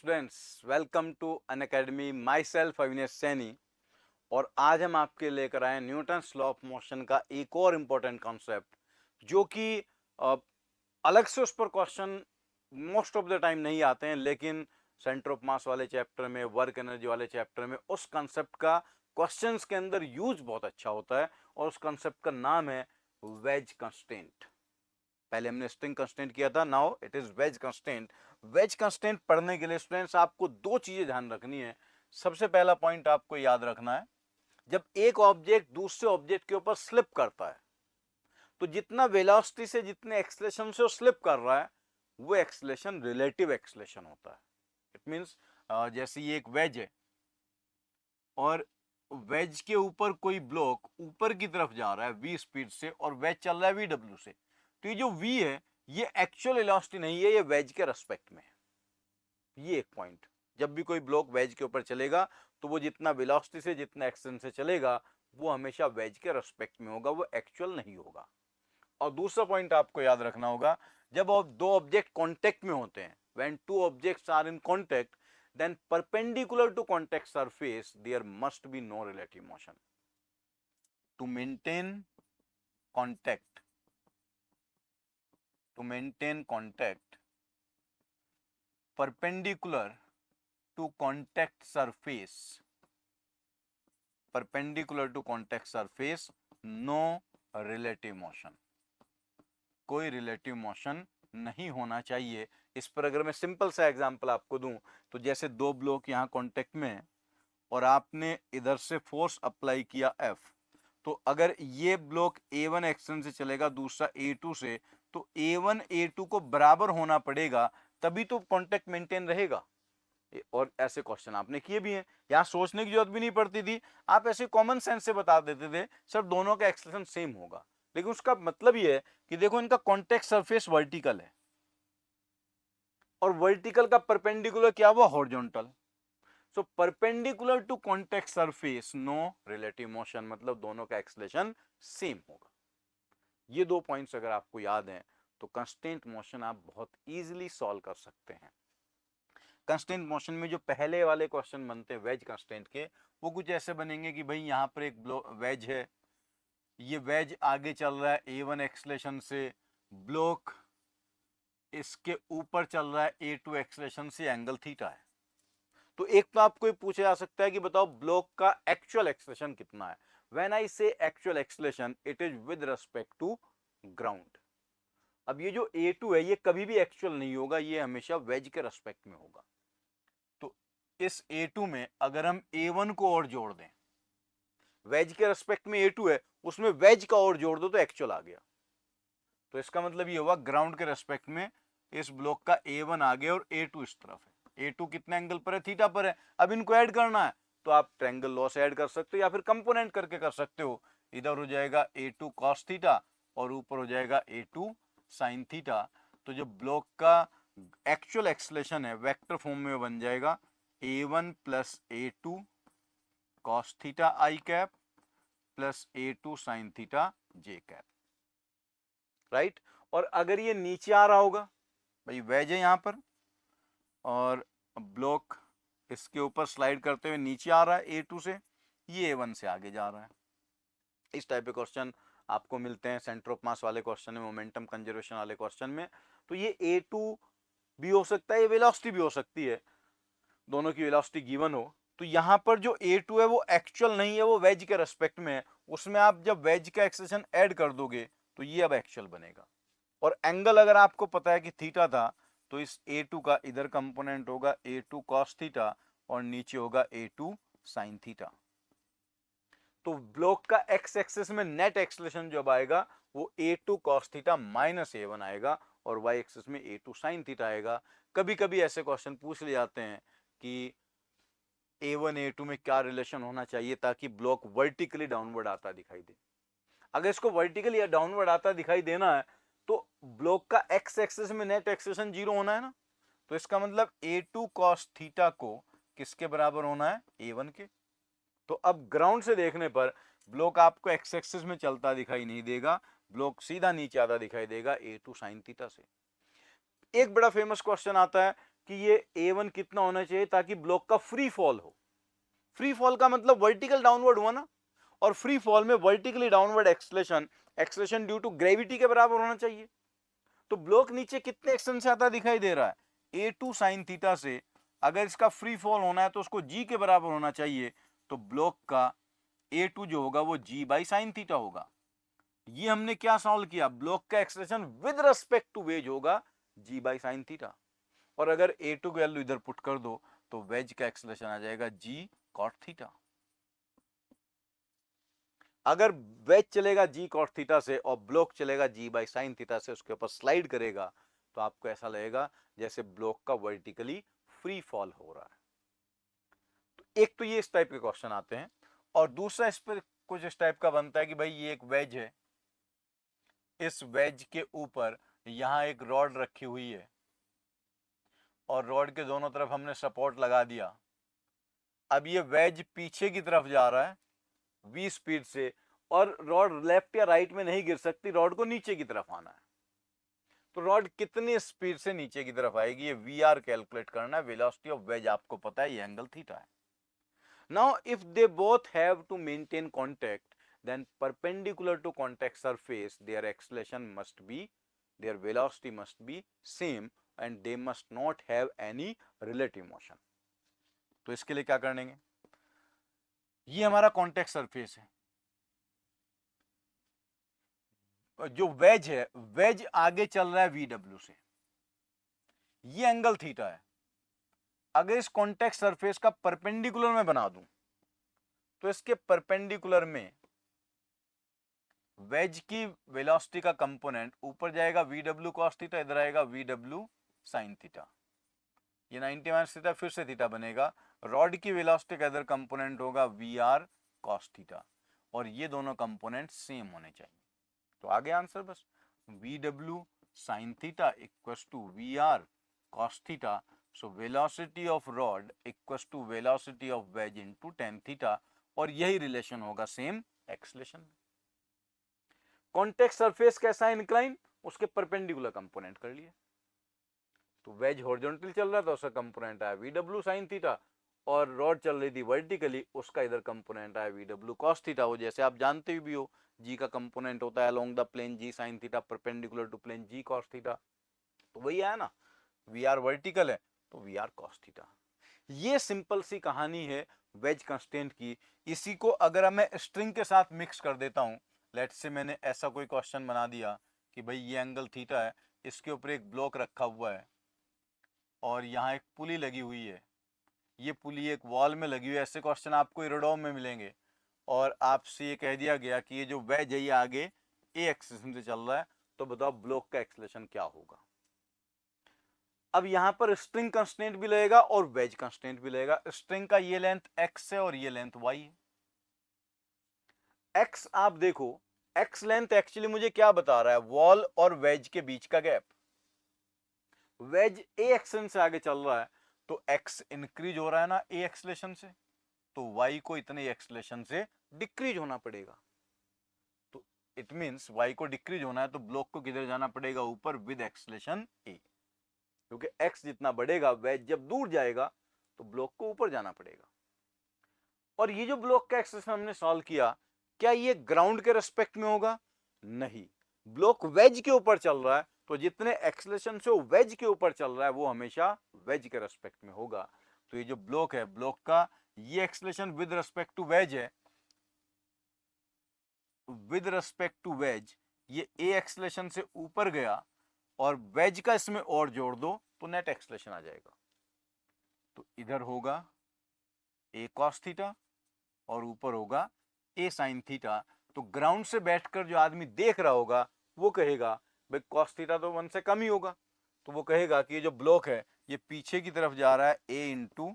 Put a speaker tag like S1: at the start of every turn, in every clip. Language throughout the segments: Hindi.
S1: Students, welcome to Unacademy. Myself Avinesh Saini. और आज हम आपके लेकर आए न्यूटन्स लॉ ऑफ मोशन का एक और इम्पोर्टेंट कॉन्सेप्ट, जो कि अलग से उस पर question most of the time नहीं आते हैं, लेकिन सेंटर ऑफ मास वाले चैप्टर में, वर्क एनर्जी वाले चैप्टर में उस कॉन्सेप्ट का क्वेश्चंस के अंदर यूज बहुत अच्छा होता है। और उस कॉन्सेप्ट का नाम है वेज कंस्ट्रेंट। पहले हमने स्ट्रिंग कंस्ट्रेंट किया था, now it is wedge constraint. Wedge constraint पढ़ने के लिए स्टूडेंट्स आपको दो चीजें ध्यान रखनी है। सबसे पहला पॉइंट आपको याद रखना है, जब एक ऑब्जेक्ट दूसरे ऑब्जेक्ट के ऊपर स्लिप करता है तो जितना वेलोसिटी से, जितने एक्सेलरेशन से वो स्लिप कर रहा है, वो एक्सेलरेशन रिलेटिव एक्सेलरेशन होता है। इट मींस जैसे ये एक वेज है और वेज के ऊपर कोई ब्लॉक ऊपर की तरफ जा रहा है v स्पीड से और वेज चल रहा है vw से, तो ये जो v है ये एक्चुअल वेलोसिटी नहीं है, ये वेज के रेस्पेक्ट में है। ये एक पॉइंट, जब भी कोई ब्लॉक वेज के ऊपर चलेगा तो वो जितना वेलोसिटी से, जितना एक्सेलेरेशन से चलेगा, वो हमेशा वेज के रेस्पेक्ट में होगा, वो एक्चुअल नहीं होगा। और दूसरा पॉइंट आपको याद रखना होगा, जब दो ऑब्जेक्ट कांटेक्ट में होते हैं, when two objects are in contact, then perpendicular to contact surface there must be no relative motion. To maintain contact, perpendicular to contact surface, no relative motion, कोई रिलेटिव मोशन नहीं होना चाहिए। इस पर अगर मैं सिंपल सा एग्जांपल आपको दूं, तो जैसे दो ब्लॉक यहां कांटेक्ट में है और आपने इधर से फोर्स अप्लाई किया F, तो अगर ये ब्लॉक A1 एक्शन से चलेगा, दूसरा A2 से, तो A1 A2 को बराबर होना पड़ेगा, तभी तो कांटेक्ट मेंटेन रहेगा। और ऐसे क्वेश्चन आपने किए भी हैं, यहां सोचने की जरूरत भी नहीं पड़ती थी, आप ऐसे कॉमन सेंस से बता देते थे सर दोनों का एक्सेलरेशन सेम होगा। लेकिन उसका मतलब ये है कि देखो इनका कांटेक्ट सरफेस वर्टिकल है और वर्टिकल का परपेंडिकुलर क्या हुआ, horizontal. So perpendicular to contact surface no relative motion, मतलब दोनों का एक्सेलरेशन सेम होगा। ये दो पॉइंट्स अगर आपको याद हैं तो कंस्टेंट मोशन आप बहुत इजीली सॉल्व कर सकते हैं। कंस्टेंट मोशन में जो पहले वाले क्वेश्चन बनते हैं वेज कंस्टेंट के, वो कुछ ऐसे बनेंगे कि भाई यहाँ पर एक वेज है, ये वेज आगे चल रहा है A1 एक्सेलरेशन से, ब्लॉक इसके ऊपर चल रहा है A2 एक्सेलरेशन से, एंगल थीटा है। तो एक तो आपको पूछा जा सकता है कि बताओ ब्लॉक का एक्चुअल एक्सेलरेशन कितना है। When I say actual acceleration, it is with respect to ground. अब ये जो A2 है ये कभी भी एक्चुअल नहीं होगा, ये हमेशा वेज के रिस्पेक्ट में होगा। तो इस A2 में अगर हम A1 को और जोड़ दें, वेज के रेस्पेक्ट में A2 है, उसमें वेज का और जोड़ दो तो एक्चुअल आ गया। तो इसका मतलब ये हुआ ग्राउंड के रेस्पेक्ट में इस ब्लॉक का A1 आ गया और A2 इस तरफ है। A2 कितने एंगल पर है, थीटा पर है। अब इनको ऐड करना है तो आप ट्रायंगल लॉ से ऐड कर सकते हो या फिर कंपोनेंट करके कर सकते हो। इधर हो जाएगा A2 cos थीटा और ऊपर हो जाएगा A2 sin थीटा। तो जो ब्लॉक का एक्चुअल एक्सेलरेशन है वेक्टर फॉर्म में बन जाएगा A1 plus A2 cos theta i cap plus A2 sin theta j cap, right. और अगर ये नीचे आ रहा होगा, भाई वेज है यहां पर और ब्लॉक इसके ऊपर स्लाइड करते हुए नीचे आ रहा है A2 से, ये A1 से आगे जा रहा है। इस टाइप के क्वेश्चन आपको मिलते हैं सेंटर ऑफ मास वाले क्वेश्चन में, मोमेंटम कंजर्वेशन वाले क्वेश्चन में। तो ये A2 भी हो सकता है, ये वेलोसिटी भी हो सकती है, दोनों की वेलोसिटी गिवन हो। तो यहां पर जो A2 है वो एक्चुअल नहीं है, वो वेज के रेस्पेक्ट में है। उसमें आप जब वेज का एक्सेलरेशन ऐड कर दोगे तो ये अब एक्चुअल बनेगा। और एंगल अगर आपको पता है कि थीटा था, तो इस A2 का इधर कंपोनेंट होगा A2 cos थीटा और नीचे होगा A2 sin थीटा। तो ब्लॉक का एक्स एक्सिस में नेट एक्सेलरेशन जब आएगा वो A2 cos theta minus A1 आएगा और वाई एक्सिस में A2 sin थीटा आएगा। कभी कभी ऐसे क्वेश्चन पूछ ले जाते हैं कि A1 A2 में क्या रिलेशन होना चाहिए ताकि ब्लॉक वर्टिकली डाउनवर्ड आता दिखाई दे। अगर इसको वर्टिकली या डाउनवर्ड आता दिखाई देना है तो ब्लॉक का एक्स एक्सिस में नेट एक्सेलरेशन 0 होना है ना। तो इसका मतलब A2 cos थीटा को किसके बराबर होना है, A1 के। तो अब ग्राउंड से देखने पर ब्लॉक आपको एक्स एक्सिस में चलता दिखाई नहीं देगा, ब्लॉक सीधा नीचे आता दिखाई देगा A2 sin थीटा से। एक बड़ा फेमस क्वेश्चन आता है कि ये A1 कितना होना चाहिए ताकि ब्लॉक का फ्री फॉल हो। फ्री फॉल का मतलब वर्टिकल डाउनवर्ड हुआ ना, और फ्री फॉल में vertically downward acceleration due to gravity के बराबर होना चाहिए। तो ब्लॉक नीचे कितने एक्शन से आता दिखाई दे रहा है, A2 साइन थीटा से। अगर इसका फ्री फॉल होना है तो उसको G के बराबर होना चाहिए, तो ब्लॉक का A2 जो होगा वो G बाई साइन थीटा होगा। ये हमने क्या सॉल्व किया, ब्लॉक का acceleration with respect to wedge होगा G बाई साइन थीटा। और अगर A2 की वैल्यू इधर पुट कर दो तो वेज का एक्सलेशन आ जाएगा G कॉट थीटा। अगर वेज चलेगा G कॉट थीटा से और ब्लॉक चलेगा G बाई साइन थीटा से, उसके ऊपर स्लाइड करेगा तो आपको ऐसा लगेगा जैसे ब्लॉक का वर्टिकली फ्री फॉल हो रहा है। तो एक तो ये इस टाइप के क्वेश्चन आते हैं, और दूसरा इस पर कुछ इस टाइप का बनता है कि भाई ये एक वेज है, इस वेज के ऊपर यहां एक रॉड रखी हुई है और रॉड के दोनों तरफ हमने सपोर्ट लगा दिया। अब ये वेज पीछे की तरफ जा रहा है v स्पीड से, और रॉड लेफ्ट या राइट में नहीं गिर सकती, रॉड को नीचे की तरफ आना है। तो रॉड कितनी स्पीड से नीचे की तरफ आएगी, ये वी कैलकुलेट करना है। वेलोसिटी ऑफ वेज आपको पता है, ये एंगल थीटा है। Now if they both have to maintain contact, then perpendicular to contact surface their acceleration must be, their velocity must be same and they must not have any relative motion। तो इसके लिए क्या करेंगे, ये हमारा कॉन्टेक्ट सरफेस है, जो वेज है, वेज आगे चल रहा है VW से, ये एंगल थीटा है। अगर इस कॉन्टेक्ट सरफेस का परपेंडिकुलर में बना दूं तो इसके परपेंडिकुलर में वेज की वेलोसिटी का कंपोनेंट ऊपर जाएगा VW cos थीटा, इधर आएगा VW sin थीटा। ये 90 माइनस थीटा फिर से थीटा बनेगा। रॉड की वेलोसिटी का इधर कंपोनेंट होगा VR cos थीटा, और ये दोनों कंपोनेंट सेम होने चाहिए। तो आगे आंसर बस VW sin theta equals to VR cos theta. So velocity of rod equals to velocity of wedge into tan theta, और यही रिलेशन होगा सेम एक्सलेशन में। कॉन्टेक्ट सरफेस कैसा है, इंक्लाइन, उसके परपेंडिकुलर कंपोनेंट कर लिए। तो वेज हॉरिजॉन्टल चल रहा था, उसका कंपोनेंट आया VW sin थीटा, और रॉड चल रही थी वर्टिकली, उसका इधर कंपोनेंट आया VW cos थीटा। वो जैसे आप जानते भी हो, G का कंपोनेंट होता है along the plane G sin theta perpendicular to plane G cos theta. तो वही आया ना, VR वर्टिकल है तो VR cos थीटा। ये सिंपल सी कहानी है वेज कंस्टेंट की। इसी को अगर मैं स्ट्रिंग के साथ मिक्स कर देता हूं, लेट्स से मैंने ऐसा कोई क्वेश्चन बना दिया कि भाई ये एंगल थीटा है, इसके ऊपर एक ब्लॉक रखा हुआ है और यहाँ एक पुली लगी हुई है, ये पुली एक वॉल में लगी हुई है। ऐसे क्वेश्चन आपको एरोड्रोम में मिलेंगे, और आपसे ये कह दिया गया कि ये जो वेज है ये आगे ए एक्सेलेरेशन से चल रहा है, तो बताओ ब्लॉक का एक्सेलेरेशन क्या होगा। अब यहां पर स्ट्रिंग कंस्टेंट भी लगेगा और वेज कंस्टेंट भी लगेगा। स्ट्रिंग का ये लेंथ x है और ये लेंथ y है। x आप देखो, x लेंथ एक्चुअली मुझे क्या बता रहा है, वॉल और वेज के बीच का गैप। वेज a एक्सेलेरेशन से आगे चल रहा है तो x इंक्रीज हो रहा है ना a एक्सेलेरेशन से, तो y को इतने एक्सेलेरेशन से डिक्रीज होना पड़ेगा। तो इट मींस y को डिक्रीज होना है तो ब्लॉक को किधर जाना पड़ेगा, ऊपर विद एक्सेलेरेशन a, क्योंकि x जितना बढ़ेगा, वेज जब दूर जाएगा तो ब्लॉक को ऊपर जाना पड़ेगा। और ये जो ब्लॉक का एक्सेलेरेशन हमने सॉल्व किया, क्या ये ग्राउंड के रेस्पेक्ट में होगा, नहीं, ब्लॉक वेज के ऊपर चल रहा है, तो जितने एक्सेलेरेशन से वो वेज के ऊपर चल रहा है वो हमेशा वेज के रेस्पेक्ट में होगा। तो ये जो ब्लॉक है, ब्लॉक का ये acceleration with respect to wedge है, विद रेस्पेक्ट टू वेज, ये ए एक्सेलेरेशन से ऊपर गया और वेज का इसमें और जोड़ दो तो नेट एक्सेलेरेशन आ जाएगा। तो इधर होगा ए कॉस थीटा और ऊपर होगा ए साइन थीटा। तो ग्राउंड से बैठकर जो आदमी देख रहा होगा वो कहेगा भाई कॉस थीटा तो 1 से कम ही होगा, तो वो कहेगा कि ये जो ब्लॉक है ये पीछे की तरफ जा रहा है ए इंटू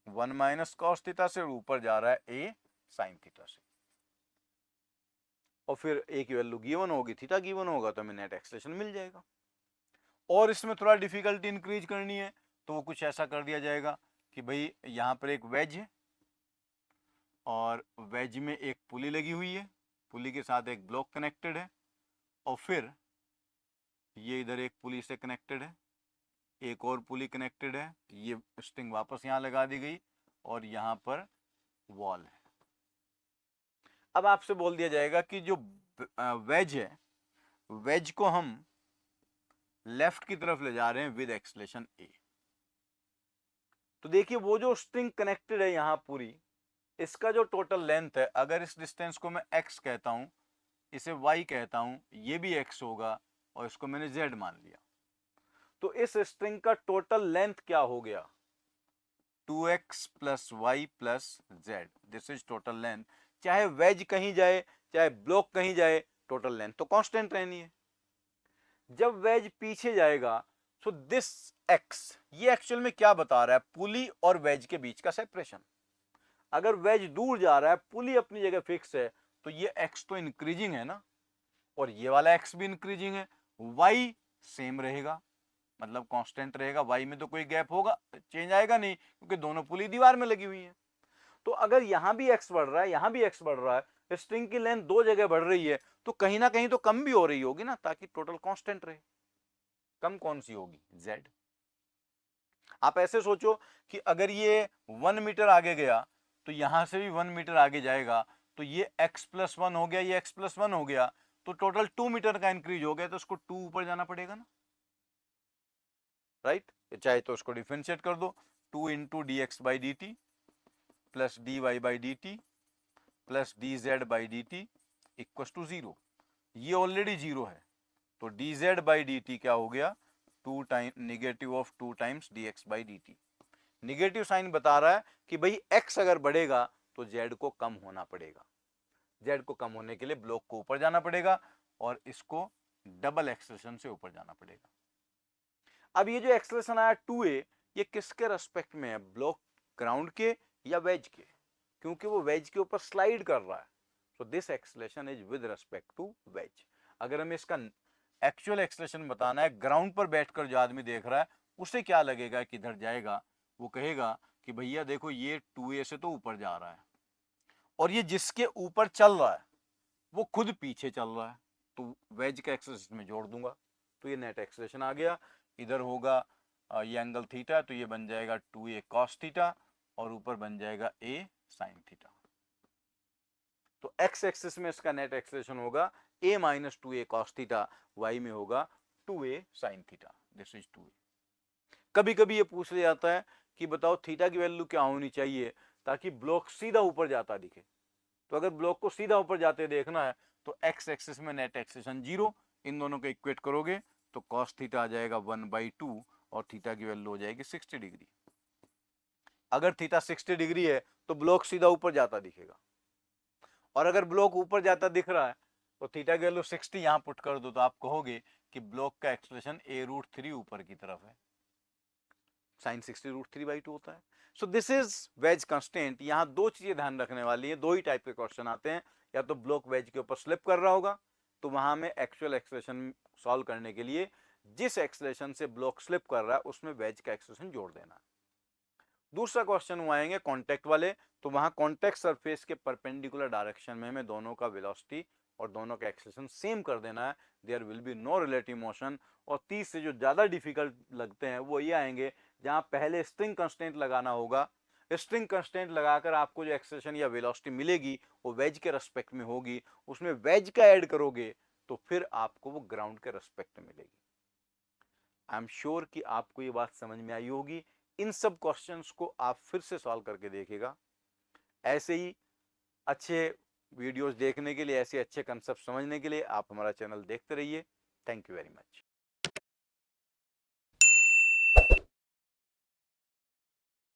S1: 1 माइनस कॉस थीटा से, और ऊपर जा रहा है ए साइन थीटा से। और फिर ए की वैल्यू गिवन होगी, थीटा गिवन होगा, तो हमें नेट एक्सेलेरेशन मिल जाएगा। और इसमें थोड़ा डिफिकल्टी इंक्रीज करनी है तो वो कुछ ऐसा कर दिया जाएगा कि भाई यहाँ पर एक वेज है और वेज में एक पुली लगी हुई है, पुली के साथ एक ब्लॉक कनेक्टेड है, और फिर ये इधर एक पुली से कनेक्टेड है, एक और पुली कनेक्टेड है, ये स्ट्रिंग वापस यहाँ लगा दी गई और यहाँ पर वॉल है। अब आपसे बोल दिया जाएगा कि जो वेज है, वेज को हम लेफ्ट की तरफ ले जा रहे हैं विद एक्सलेशन ए। तो देखिए वो जो स्ट्रिंग कनेक्टेड है यहाँ पूरी, इसका जो टोटल लेंथ है, अगर इस डिस्टेंस को मैं x कहता हूं, इसे y कहता हूं, ये भी x होगा और इसको मैंने z मान लिया, तो इस स्ट्रिंग का टोटल लेंथ क्या हो गया? 2x plus y plus z, this is total length. चाहे वेज कहीं जाए चाहे ब्लॉक कहीं जाए, टोटल लेंथ तो कांस्टेंट रहनी है। जब वेज पीछे जाएगा सो दिस x, ये एक्चुअल में क्या बता रहा है? पुली और वेज के बीच का सेपरेशन। अगर वेज दूर जा रहा है, पुली अपनी जगह फिक्स है, तो ये x तो इंक्रीजिंग है ना, और ये वाला x भी इंक्रीजिंग है। y सेम रहेगा, मतलब कांस्टेंट रहेगा, y में तो कोई गैप होगा, चेंज आएगा नहीं, क्योंकि दोनों पुली दीवार में लगी हुई है। तो अगर यहां भी x बढ़ रहा है, यहां भी x बढ़ रहा है, स्ट्रिंग की लेंथ दो जगह बढ़ रही है, तो कहीं ना कहीं तो कम भी हो रही होगी ना, ताकि टोटल कांस्टेंट रहे। कम कौन सी होगी? z। आप ऐसे सोचो कि अगर ये 1 मीटर आगे गया तो यहां से भी 1 मीटर आगे जाएगा, तो ये x प्लस 1 हो गया, ये x प्लस 1 हो गया, तो टोटल 2 मीटर का इंक्रीज हो गया, तो उसको 2 ऊपर जाना पड़ेगा ना, राइट? चाहे तो उसको डिफरेंशिएट कर दो, 2 into d x by d t plus d y by d t plus d z by d t equal to 0। ये ऑलरेडी 0 है, तो d z by d t क्या हो गया? 2 time negative of 2 times d x by d t. Negative sign बता रहा है कि भाई x अगर बढ़ेगा तो z को कम होना पड़ेगा। z को कम होने के लिए ब्लॉक को ऊपर जाना पड़ेगा और इसको डबल एक्सेलेरेशन से ऊपर जाना पड़ेगा। अब ये जो एक्सेलेरेशन आया 2a, ये किसके रेस्पेक्ट में है? ब्लॉक ग्राउंड के या वेज के? क्योंकि वो वेज के ऊपर स्लाइड कर रहा है, तो this acceleration is with respect to wedge. अगर हमें इसका एक्चुअल एक्सेलेरेशन बताना है, ग्राउंड पर बैठकर जो आदमी देख रहा है, उसे क्या लगेगा कि इधर जाएगा? वो कहेगा कि भैया देखो ये 2a से तो ऊपर जा रहा है, और ये जिसके ऊपर चल रहा है वो खुद पीछे चल रहा है, तो वेज का एक्सेलेरेशन में जोड़ दूंगा, तो ये नेट एक्सेलेरेशन आ गया। इधर होगा ये एंगल थीटा, तो ये बन जाएगा 2a cos थीटा और ऊपर बन जाएगा a sin थीटा। तो x एक्सिस में इसका नेट एक्सेलेरेशन होगा a minus 2a cos theta, y में होगा 2a sin theta, this is 2a। कभी कभी ये पूछ लिया जाता है कि बताओ थीटा की वैल्यू क्या होनी चाहिए ताकि ब्लॉक सीधा ऊपर जाता दिखे। तो अगर ब्लॉक को सीधा ऊपर जाते देखना है तो x एक्सिस में नेट एक्सेलेरेशन 0, इन दोनों को इक्वेट करोगे तो cos थीटा आ जाएगा 1/2 और थीटा की वैल्यू हो जाएगी 60 डिग्री। अगर थीटा 60 डिग्री है तो ब्लॉक सीधा ऊपर जाता दिखेगा, और अगर ब्लॉक ऊपर जाता दिख रहा है तो थीटा की वैल्यू 60 यहां पुट कर दो, तो आप कहोगे कि ब्लॉक का एक्सेलेरेशन a√3 ऊपर की तरफ है, साइन 60√3/2 होता है। So this is wedge constant. यहाँ दो चीजें ध्यान रखने वाली है, दो ही टाइप के क्वेश्चन आते हैं, या तो ब्लॉक वेज के ऊपर स्लिप कर रहा होगा, तो वहां में एक्चुअल एक्सेलेरेशन सॉल्व करने के लिए जिस एक्सेलेरेशन से ब्लॉक स्लिप कर रहा है उसमें वेज का एक्सेलेरेशन जोड़ देना। दूसरा क्वेश्चन वो आएंगे कॉन्टेक्ट वाले, तो वहां कॉन्टेक्ट सरफेस के परपेंडिकुलर डायरेक्शन में हमें दोनों का वेलोसिटी और दोनों का एक्सेलेरेशन सेम कर देना है, there will be no relative motion. और 30 से जो ज्यादा डिफिकल्ट लगते हैं वो ये आएंगे जहां पहले स्ट्रिंग कंस्टेंट लगाना होगा। स्ट्रिंग कंस्टेंट लगाकर आपको जो एक्सेलेरेशन या वेलोसिटी मिलेगी वो वेज के रेस्पेक्ट में होगी, उसमें वेज का ऐड करोगे तो फिर आपको वो ग्राउंड के रेस्पेक्ट में मिलेगी। आई एम श्योर कि आपको ये बात समझ में आई होगी। इन सब क्वेश्चंस को आप फिर से सॉल्व करके देखिएगा। ऐसे ही अच्छे वीडियोस देखने के लिए, ऐसे अच्छे कंसेप्ट समझने के लिए आप हमारा चैनल देखते रहिए। Thank you very much.